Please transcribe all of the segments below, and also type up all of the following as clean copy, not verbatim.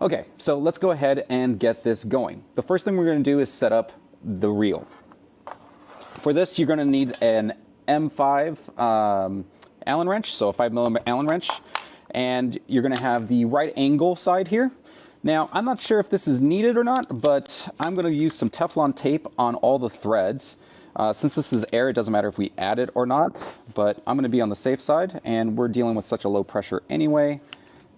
Okay, so let's go ahead and get this going. The first thing we're going to do is set up the reel. For this, you're going to need an M5 Allen wrench, so a 5mm Allen wrench, and you're going to have the right angle side here. Now, I'm not sure if this is needed or not, but I'm going to use some Teflon tape on all the threads. Since this is air, it doesn't matter if we add it or not, but I'm going to be on the safe side, and we're dealing with such a low pressure anyway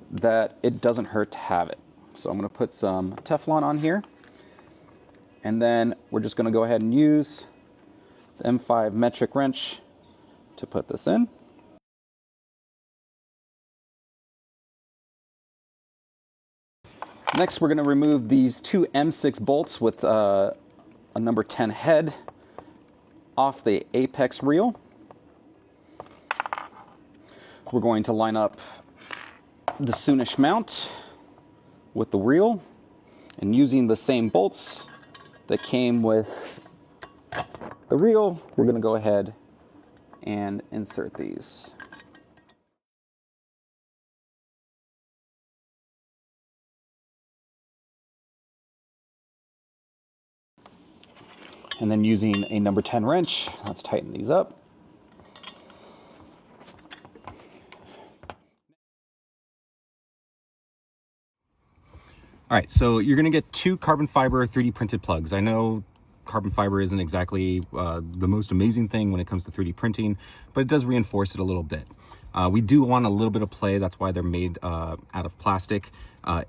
that it doesn't hurt to have it. So I'm going to put some Teflon on here, and then we're just going to go ahead and use the M5 metric wrench to put this in. Next, we're going to remove these two M6 bolts with a number 10 head off the Apex reel. We're going to line up the Soonish mount with the reel, and using the same bolts that came with the reel, we're going to go ahead and insert these. And then using a number 10 wrench, let's tighten these up. All right, so you're gonna get two carbon fiber 3D printed plugs. I know carbon fiber isn't exactly the most amazing thing when it comes to 3D printing, but it does reinforce it a little bit. We do want a little bit of play, that's why they're made out of plastic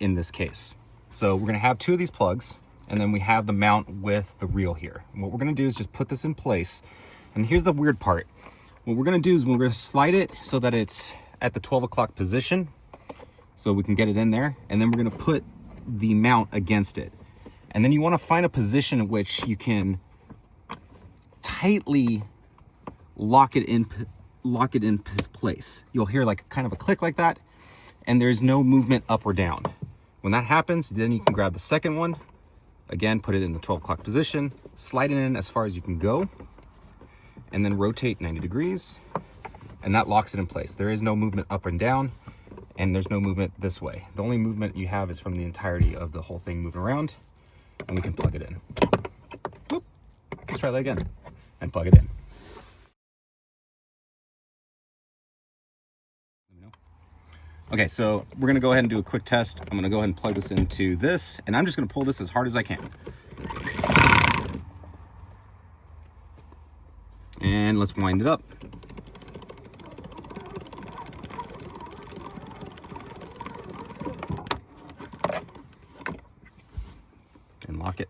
in this case. So we're gonna have two of these plugs, and then we have the mount with the reel here. And what we're gonna do is just put this in place. And here's the weird part. What we're gonna do is we're gonna slide it so that it's at the 12 o'clock position, so we can get it in there, and then we're gonna put the mount against it. And then you want to find a position in which you can tightly lock it in place. You'll hear like kind of a click like that, and there's no movement up or down. When that happens, then you can grab the second one, again, put it in the 12 o'clock position, slide it in as far as you can go, and then rotate 90 degrees, and that locks it in place. There is no movement up and down, and there's no movement this way. The only movement you have is from the entirety of the whole thing moving around, and we can plug it in. Whoop. Let's try that again, and plug it in. Okay, so we're gonna go ahead and do a quick test. I'm gonna go ahead and plug this into this, and I'm just gonna pull this as hard as I can. And let's wind it up. And lock it.